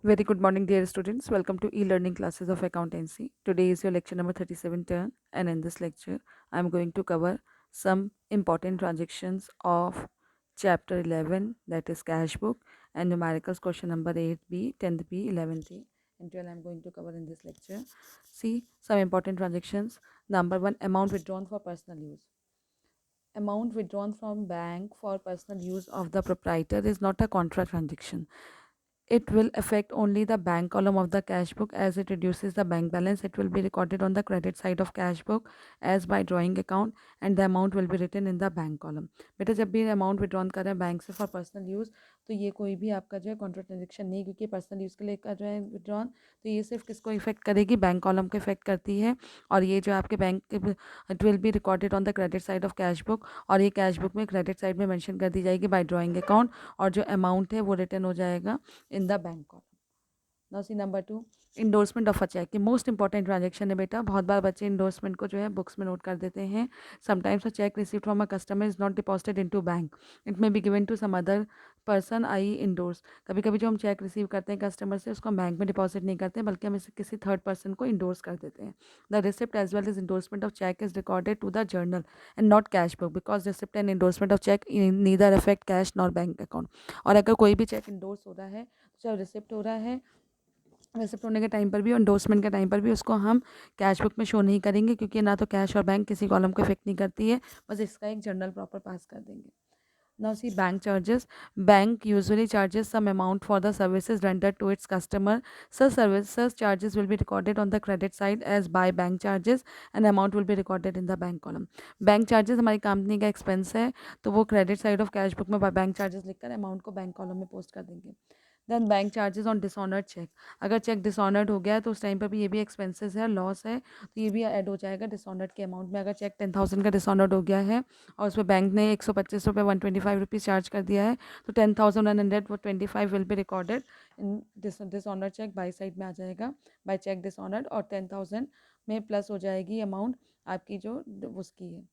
Very good morning, dear students. Welcome to e-learning classes of accountancy. Today is your lecture number 37 turn, and in this lecture, I am going to cover some important transactions of chapter 11, that is cash book, and numericals question number 8b, 10th b, 11th a, and 12 I am going to cover in this lecture. See some important transactions. Number 1, amount withdrawn for personal use. Amount withdrawn from bank for personal use of the proprietor is not a contra transaction. It will affect only the bank column of the cash book as it reduces the bank balance. It will be recorded on the credit side of cash book as by drawing account, and the amount will be written in the bank column. बेटा जब भी amount withdrawn कर रहे हैं bank से for personal use, तो ये कोई भी आपका जो है कॉन्ट्रा ट्रांजेक्शन नहीं, क्योंकि पर्सनल यूज़ के लिए कर रहे हैं विड्रॉन, तो ये सिर्फ किसको इफेक्ट करेगी, बैंक कॉलम को इफेक्ट करती है। और ये जो आपके bank it will be recorded on the credit side of cash book, और ये कैश बुक में क्रेडिट साइड में मेंशन कर दी जाएगी बाय ड्राइंग अकाउंट, और जो अमाउंट है वो रिटर्न हो जाएगा in the bank column. Now see number 2, endorsement of a cheque. ये मोस्ट इंपॉर्टेंट ट्रांजेक्शन है बेटा। बहुत बार बच्चे इंडोर्समेंट को जो है बुक्स में नोट कर देते हैं। Sometimes a cheque receive from a customer is not deposited into bank, it may be given to some other person I endorse. कभी कभी जो हम चेक रिसीव करते हैं कस्टमर से, उसको हम बैंक में डिपॉजिट नहीं करते, बल्कि हम इसे किसी थर्ड पर्सन को इंडोर्स कर देते हैं। The receipt as well as endorsement of cheque is recorded to the journal and not cash book, because receipt and endorsement of cheque neither affect cash nor bank account. और अगर कोई भी check endorse हो रहा है, चाहे receipt हो रहा है, रिसिप्ट होने के टाइम पर भी और एंडोर्समेंट के टाइम पर भी, उसको हम कैश बुक में शो नहीं करेंगे, क्योंकि ना तो कैश और बैंक किसी कॉलम को इफेक्ट नहीं करती है। बस इसका एक जर्नल प्रॉपर पास कर देंगे। Now see bank charges. Bank usually charges some amount for the services rendered to its customer. Such charges will be recorded on the credit side as by bank charges and amount will be recorded in the bank column. Bank charges हमारी company का expense है, तो वो credit side of cash book में bank charges लिखकर amount को bank column में post कर देंगे। Then bank charges on dishonoured cheque. अगर चेक डिसऑनर्ड हो गया है तो उस टाइम पर भी ये भी एक्सपेंसेस है, लॉस है, तो ये भी ऐड हो जाएगा डिसऑनर्ड के अमाउंट में। अगर चेक 10,000 का डिसऑनर्ड हो गया है और उसमें बैंक ने 125 रुपये 125 रुपीज़ चार्ज कर दिया है, तो 10,100 वो 25 will be recorded in dishonoured cheque, by side में आ जाएगा बाई चेक डिसऑनर्ड, और 10,000 में प्लस हो जाएगी अमाउंट आपकी जो उसकी है,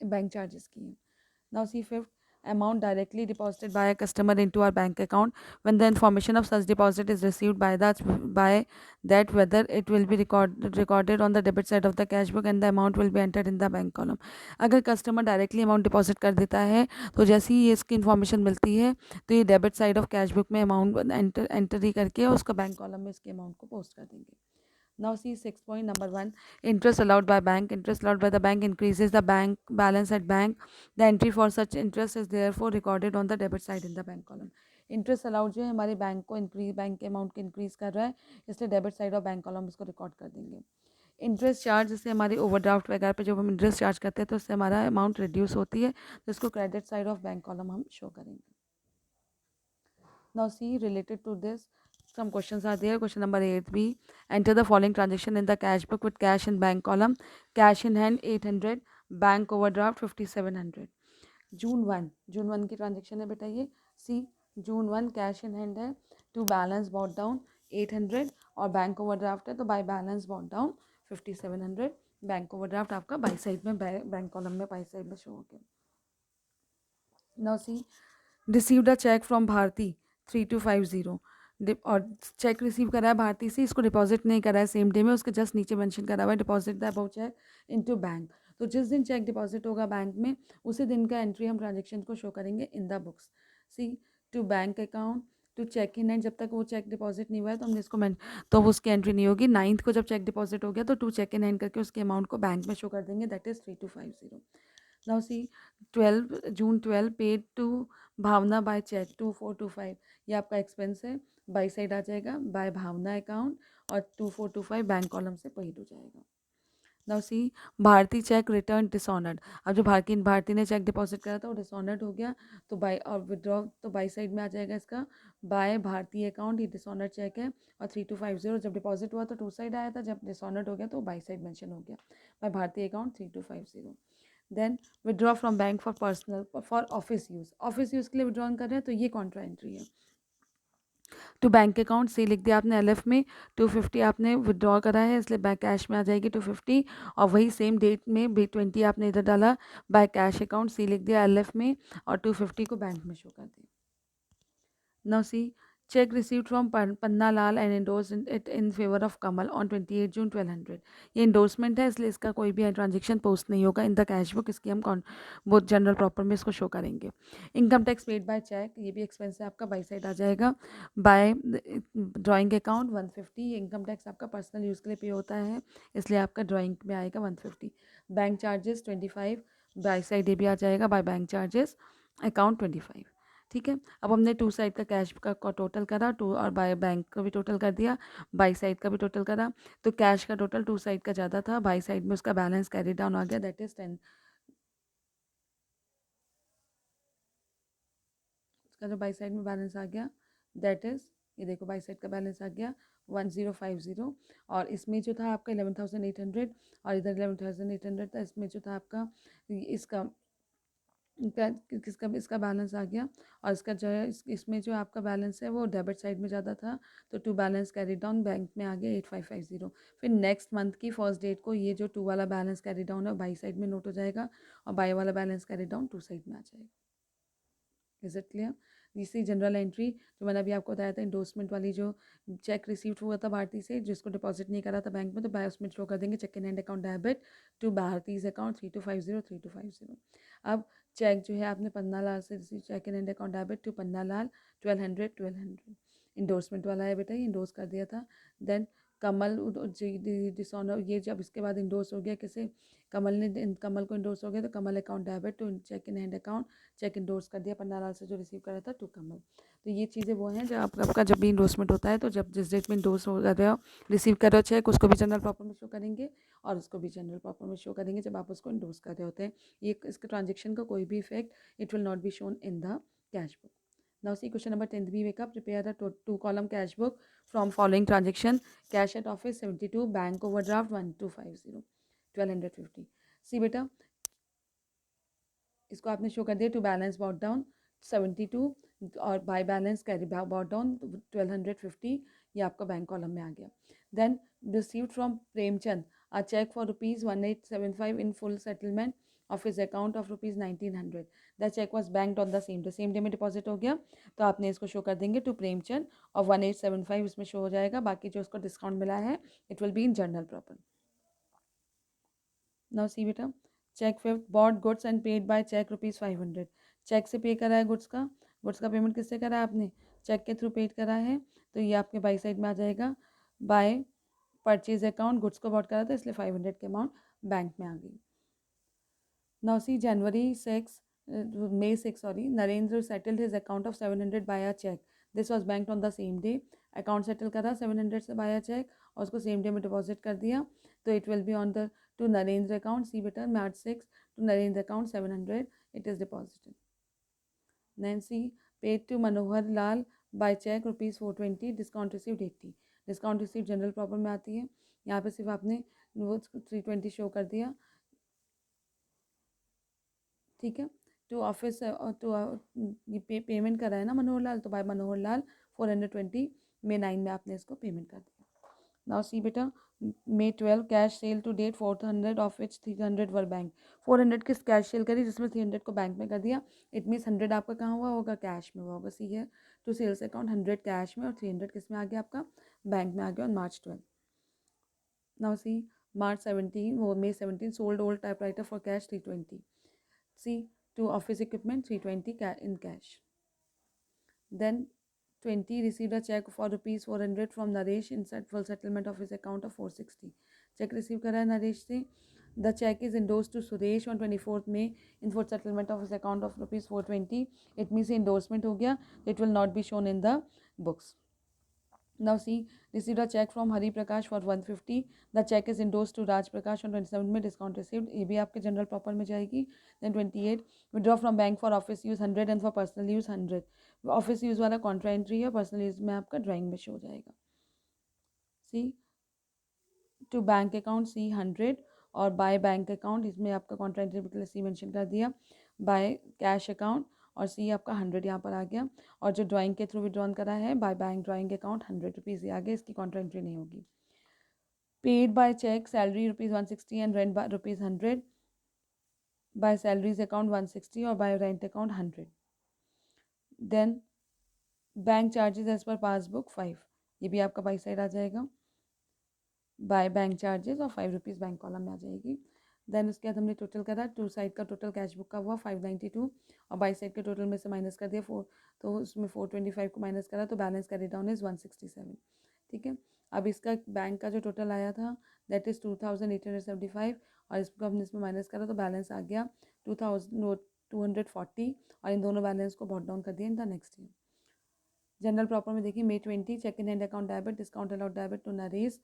बैंक चार्जेस की है। Now C fifth, amount directly deposited by a customer into our bank account when the information of such deposit is received by that whether it will be recorded on the debit side of the cash book and the amount will be entered in the bank column. अगर customer directly amount deposit कर देता है, तो जैसे ही इसकी information मिलती है, तो ये debit side of cash book में अमाउंट एंट्री करके उसका बैंक कॉलम में इसके अमाउंट को पोस्ट कर देंगे। Now see 6 point number 1, interest allowed by bank. Interest allowed by the bank increases the bank balance at bank. The entry for such interest is therefore recorded on the debit side in the bank column. Interest allowed जो है हमारे bank को increase, bank के amount को increase कर रहा है, इसलिए डेबिट साइड और बैंक कॉलम इसको रिकॉर्ड कर देंगे। इंटरेस्ट चार्ज, जैसे हमारी ओवरड्राफ्ट वगैरह पे जब हम इंटरेस्ट चार्ज करते हैं तो उससे हमारा अमाउंट रिड्यूस होती है, तो इसको credit side of bank column हम शो करेंगे। Now see, related to this, some questions are there. Question number 8b. Enter the following transaction in the cash book with cash in bank column. Cash in hand 800, bank overdraft 5700। June 1 की transaction है बेटा ये। See June 1 cash in hand है, to balance bought down 800 और bank overdraft है, तो by balance bought down 5700। Bank overdraft आपका by side में, बैंक कॉलम में बाई साइड में शो हो गया। Now see, received a cheque from Bharti 3250, और चेक रिसीव करा है भारती से, इसको डिपॉजिट नहीं करा है सेम डे में, उसके जस्ट नीचे मेंशन करा हुआ है deposit the above cheque into bank. तो जिस दिन चेक डिपॉजिट होगा बैंक में, उसी दिन का एंट्री हम ट्रांजेक्शन को शो करेंगे in the books. See to bank account, to cheque in hand, जब तक वो चेक डिपॉजिट नहीं हुआ है तो हमने इसको तो उसकी एंट्री नहीं होगी। 9th को जब चेक डिपॉजिट हो गया तो टू चेक इन हैंड करके उसके अमाउंट को बैंक में शो कर देंगे, that is 3250। Now see 12 paid to Bhavna by cheque 2425, ये आपका एक्सपेंस है, बाई साइड आ जाएगा बाय भावना अकाउंट, और 2425 बैंक कॉलम से पेड हो जाएगा। Now see, Bharti cheque return dishonoured. अब जो भारती ने चेक डिपॉजिट करा था वो डिसऑनर्ड हो गया, तो बाय और विड्रॉ तो बाई साइड में आ जाएगा इसका बाय भारती अकाउंट, ये डिसऑनर्ड चेक है, और 3250 जब डिपॉजिट हुआ तो टू साइड आया था, जब डिसऑनर्ड हो गया तो बाई साइड मेंशन हो गया by Bharti account 3250। Then withdraw from bank for personal for office use, office use के लिए विड्रॉन कर रहे हैं, तो ये कॉन्ट्रा एंट्री है। टू बैंक अकाउंट सी लिख दिया आपने एलएफ में, 250 आपने विड्रॉ करा है, इसलिए बैंक कैश में आ जाएगी 250, और वही सेम डेट में B20 आपने इधर डाला बाय कैश अकाउंट, सी लिख दिया एलएफ में, और 250 को बैंक में शो कर दिया। Now see, Check received from Panna Lal and endorsed it in favor of Kamal on 28 जून 1200। ये इंडोर्समेंट है, इसलिए इसका कोई भी ट्रांजेक्शन पोस्ट नहीं होगा इन द कैश बुक। इसकी हम वो जनरल प्रॉपर में इसको शो करेंगे। Income tax paid by cheque, ये भी एक्सपेंस है आपका, बाई साइड आ जाएगा। बाय ड्राइंग अकाउंट 150, ये इनकम टैक्स आपका पर्सनल यूज़ के लिए पे होता है, इसलिए आपका ड्राइंग में आएगा 150। बैंक चार्जेस 25, बाई साइड ये भी आ जाएगा बाय बैंक चार्जेस अकाउंट 25। ठीक है, अब हमने टू साइड का कैश का टोटल करा, टू और बाय बैंक का भी टोटल कर दिया, बाई साइड का भी टोटल करा। तो कैश का टोटल टू साइड का ज़्यादा था, बाई साइड में उसका बैलेंस कैरी डाउन आ गया, दैट इज 10। उसका जो बाई साइड में बैलेंस आ गया दैट इज, ये देखो बाई साइड का बैलेंस आ गया 1050। और इसमें जो था आपका 11,800 और इधर 11,800 था, इसमें जो था आपका इसका किसका इसका बैलेंस आ गया। और इसका जो है इसमें जो आपका बैलेंस है वो डेबिट साइड में ज़्यादा था, तो to balance carry down bank में आ गया 8550। फिर नेक्स्ट मंथ की फर्स्ट डेट को ये जो टू वाला बैलेंस कैरी डाउन है बाई साइड में नोट हो जाएगा और बाई वाला balance carry down to side में आ जाएगा। Is it clear? तीसरी जनरल एंट्री जो मैंने अभी आपको बताया था, इंडोर्समेंट वाली, जो चेक रिसीव्ड हुआ था भारती से जिसको डिपॉजिट नहीं करा था बैंक में, तो बाय उसमें शो कर देंगे cheque in hand account debit to भारतीज अकाउंट 3250 अब चेक जो है आपने पन्ना लाल से receive, cheque in hand account debit to Panna Lal 1200 endorsement वाला है बेटा, ये इंडोर्स कर दिया था। देन कमल डिसऑनर, ये जब इसके बाद इंडोर्स हो गया किसे, कमल को इंडोर्स हो गया, तो Kamal account debit to cheque in hand account, cheque endorse कर दिया पन्ना लाल से जो रिसीव करा था टू कमल। तो ये चीज़ें वो हैं जब आपका जब भी इंडोर्समेंट होता है, तो जब जिस डेट में इंडोर्स हो रहे हो, रिसीव कर रहे हो चेक, उसको भी जनरल प्रॉपर में शो करेंगे और उसको भी जनरल प्रॉपर में शो करेंगे जब आप उसको इंडोर्स कर रहे होते हैं। ये इसके ट्रांजेक्शन का कोई भी effect it will not be shown in the cash book. Now see question number 10 we wake up, prepare the two column cash book from following transaction: cash at office 72, bank overdraft 1250, 1250। सी बेटा इसको आपने show कर दिया to balance bought down 72 और by balance carry bought down 1250, ये आपका bank column में आ गया। Then received from Premchand a cheque for ₹1875 in full settlement of his account of ₹1900। The cheque was banked on the same day में डिपॉजिट हो गया, तो आपने इसको शो कर देंगे टू प्रेमचंद और 1875 इसमें शो हो जाएगा, बाकी जो उसको डिस्काउंट मिला है it will be in journal proper. Now see बेटा, cheque fifth, bought goods and paid by cheque ₹500। Cheque से पे करा है गुड्स का पेमेंट किससे करा है आपने, चेक के थ्रू पेड करा है, तो ये आपके बाई साइड में आ जाएगा बाय परचेज अकाउंट, गुड्स को बॉट करा था इसलिए 500 के अमाउंट बैंक में आ गई। Now see January 6 May 6 sorry, Narendra settled his account of 700 by a check. This was banked on the same day. Account settle करा 700 से बाया चेक और उसको सेम डे में डिपॉजिट कर दिया, तो it will be on the to Narendra account, see बेटा March 6 to Narendra account 700 it is deposited. Nancy paid to Manohar Lal by cheque ₹420, discount received 80। Discount received journal proper में आती है, यहाँ पे सिर्फ आपने वो 320 शो कर दिया। ठीक है, टू ऑफिस टू ये पेमेंट करा है ना मनोहर लाल, तो बाय मनोहर लाल 420 May 9 में आपने इसको पेमेंट कर दिया। नाउ सी बेटा May 12 cash sale to date 400 of which 300 were bank. 400 किस कैश सेल करी जिसमें 300 को बैंक में कर दिया, इट मीन्स 100 आपका कहाँ हुआ होगा, कैश में हुआ होगा। सी है टू सेल्स अकाउंट 100 कैश में और 300 किस में आ गया आपका, बैंक में आ गया on March 12। Now see March 17 वो May 17 sold old typewriter for cash 320। See to office equipment 320 in cash. Then 20 received a check for ₹400 from Naresh in full settlement of his account of 460. Check receive करा है नरेश से, the check is endorsed to Suresh on 24th May in full settlement of his account of ₹420. It means endorsement हो गया, it will not be shown in the books. Now see, received a check from Hari Prakash for 150. The check is endorsed to Raj Prakash on 27 में discount received, ये भी आपके general proper में जाएगी। Then 28 withdraw from bank for office use 100 and for personal use 100। Office use वाला Contra entry है, personal use में आपका ड्राइंग में शो हो जाएगा। सी टू बैंक अकाउंट सी 100 और बाय बैंक अकाउंट, इसमें आपका कॉन्ट्रा एंट्री मतलब सी मेंशन कर दिया, बाय कैश अकाउंट और सी आपका 100 यहाँ पर आ गया। और जो ड्राइंग के थ्रू विड्रॉन करा है बाय बैंक ड्राइंग अकाउंट ₹100 ये आ गया, इसकी कॉन्ट्रा एंट्री नहीं होगी। Paid by cheque salary ₹160 and rent by ₹100, by salaries account 160 और by rent account 100। Then bank charges as per passbook 5, ये भी आपका बाई साइड आ जाएगा, बाय बैंक चार्जेस और 5 रुपीज़ बैंक कॉलम में आ जाएगी। देन उसके बाद हमने टोटल करा, टू साइड का टोटल कैश बुक का हुआ 592 और बाई साइड के टोटल में से माइनस कर दिया 4, तो उसमें 425 को माइनस करा तो बैलेंस कैरी डाउन इज़ 167। ठीक है, अब इसका बैंक का जो टोटल आया था दैट इज़ 2875 और इसको हमने इसमें माइनस करा तो बैलेंस आ गया 2240 और इन दोनों बैलेंस को बॉट डाउन कर दिया in the next year. General proper में देखिए May 20 cheque in hand account debit discount allowed debit to Naresh,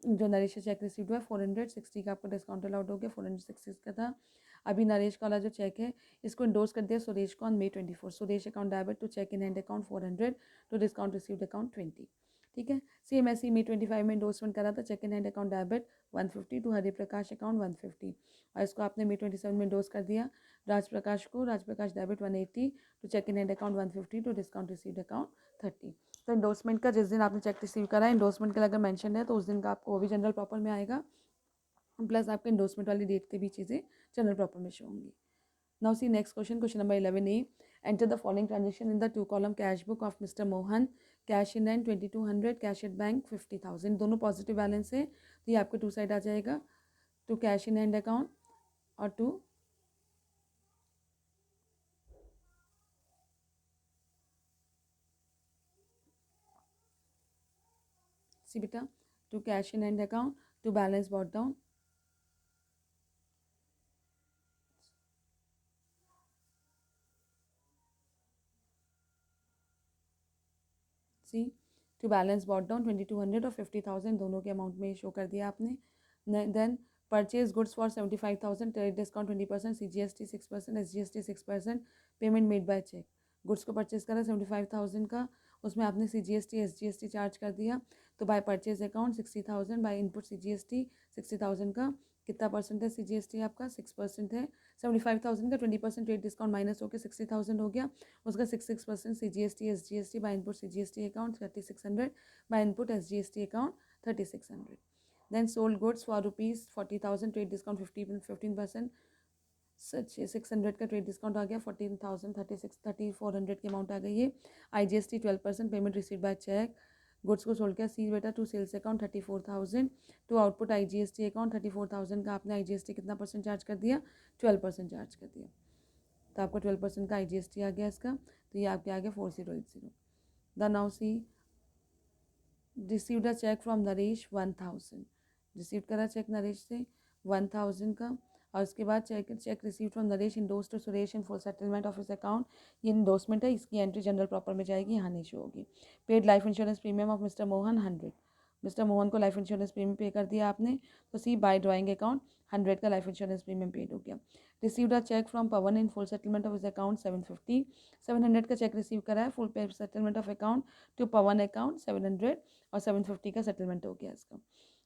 जो नरेश से चेक रिसीव हुआ 460 का आपका डिस्काउंट अलाउड हो गया, 460 का था। अभी नरेश का वाला जो चेक है इसको इंडोर्स कर दिया सुरेश को on May 24, Suresh account debit to cheque in hand account 400 to discount received account 20। ठीक है, सेम ऐसे May 25 में इंडोर्समेंट करा था cheque in hand account debit 150 to Hari Prakash account 150 और इसको आपने May 27 में इंडोर्स कर दिया राज प्रकाश को, Raj Prakash debit 180 to cheque in hand account 150 to discount received account 30। तो इंडोर्समेंट का जिस दिन आपने चेक रिसीव करा है इंडोर्समेंट के लिए अगर मेंशन है तो उस दिन का आपको वो भी जनरल प्रॉपर में आएगा, प्लस आपके इंडोर्समेंट वाली डेट की भी चीज़ें जनरल प्रॉपर में शो होंगी। Now see next question number 11A, enter the following transaction in the two column cash book of mister Mohan, cash in hand 2200, cash at bank 50,000, दोनों पॉजिटिव बैलेंस है तो ये आपके टू साइड आ जाएगा, to cash in hand account और to see बेटा to cash in hand account to balance bought down, see to balance bought down 2200 और 50,000 दोनों के अमाउंट में शो कर दिया आपने। Then purchase goods for 75,000, trade discount 20%, CGST 6%, SGST 6%, payment made by cheque. Goods को purchase करा 75,000 का, उसमें आपने CGST SGST चार्ज कर दिया, तो by purchase account 60,000, bye input CGST 60,000 का कितना परसेंट है CGST आपका 6% है, 75,000 का 20% ट्रेड डिस्काउंट माइनस होकर 60,000 हो गया, उसका 6% CGST SGST by input CGST account 3600, by input SGST account 3600। Then sold goods for ₹40,000 trade discount 15%, 600 का ट्रेड डिस्काउंट आ गया, 14,000 3400 की अमाउंट आ गई है। IGST 12%, payment receive by cheque, goods को सोल्ड किया सी बेटा to sales account 34,000, to output IGST account 34,000 का आपने IGST कितना परसेंट चार्ज कर दिया 12% चार्ज कर दिया, तो आपको 12% का IGST आ गया इसका, तो ये आपके आ गया 4080। The now see received a cheque from Naresh 1000, receive करा चेक नरेश से 1000 का, और उसके बाद cheque receive from Naresh endorse to Suresh in full settlement of his account, ये इंडोर्समेंट है, इसकी एंट्री जनरल प्रॉपर में जाएगी, यहाँ नहीं शो होगी। Paid life insurance premium of mister Mohan 100, mister Mohan को लाइफ इंश्योरेंस प्रीमियम पे कर दिया आपने, तो सी बाय ड्राइंग अकाउंट 100 का लाइफ इंश्योरेंस प्रीमियम पेड हो गया। Received a cheque from Pawan in full settlement of his account 750, 700 का चेक रिसीव करा है फुल पे settlement of account to Pawan account 700 और 750 का सेटलमेंट हो गया इसका।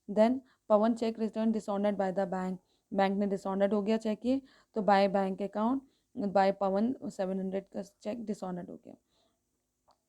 Then Pawan cheque return dishonoured by the bank, bank ने डिसऑनर्ड हो गया चेक ये, तो by bank account by Pawan 700 का चेक डिसऑनर्ड हो गया।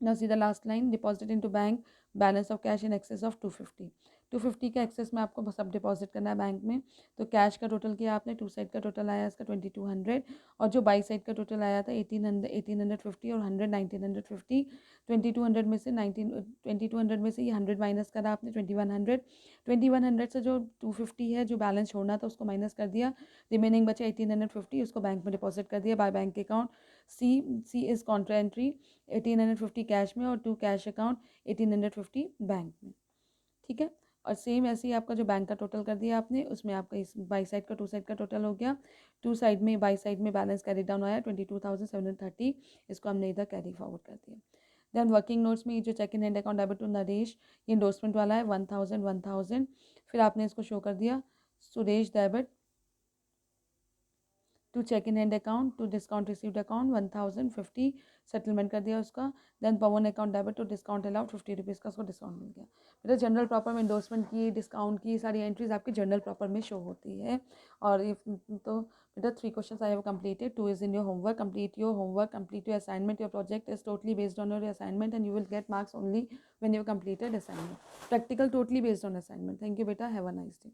Now see the last line, deposited into bank balance of cash in excess of 250, 250 का एक्सेस में आपको सब डिपॉजिट करना है बैंक में, तो कैश का टोटल किया आपने, टू साइड का टोटल आया इसका 2200 और जो बाई साइड का टोटल आया था 1850 और 100 1950, 2200 में से 2200 में से ये 100 माइनस करा आपने 2100 से जो 250 है जो बैलेंस छोड़ना था उसको माइनस कर दिया, रिमेनिंग बचा 1850, उसको बैंक में डिपॉजिट कर दिया by bank account. See is contra entry 1850 cash में और टू कैश अकाउंट 1850 बैंक में। ठीक है, और सेम ऐसे ही आपका जो बैंक का टोटल कर दिया आपने, उसमें आपका इस बाई साइड का टू साइड का टोटल हो गया, टू साइड में बाई साइड में बैलेंस कैरी डाउन आया 22,730, इसको हमने इधर कैरी फॉरवर्ड कर दिया। देन वर्किंग नोट्स में ये जो cheque in hand account debit to Naresh, ये इंडोर्समेंट वाला है 1000, फिर आपने इसको शो कर दिया Suresh debit to cheque in hand account to discount received account 1050, settlement कर दिया उसका। Then Pawan account debit to discount allowed 50 rupees का उसको डिस्काउंट मिल गया। बेटा जनरल प्रॉपर में इंडोर्समेंट की डिस्काउंट की सारी एंट्रीज आपकी जनरल प्रॉपर में शो होती है। और तो बेटा 3 question I have completed, 2 is in your homework, complete your homework, complete your assignment, your project is totally based on your assignment and you will get marks only when you completed assignment, practical totally based on assignment. Thank you बेटा, have a nice day.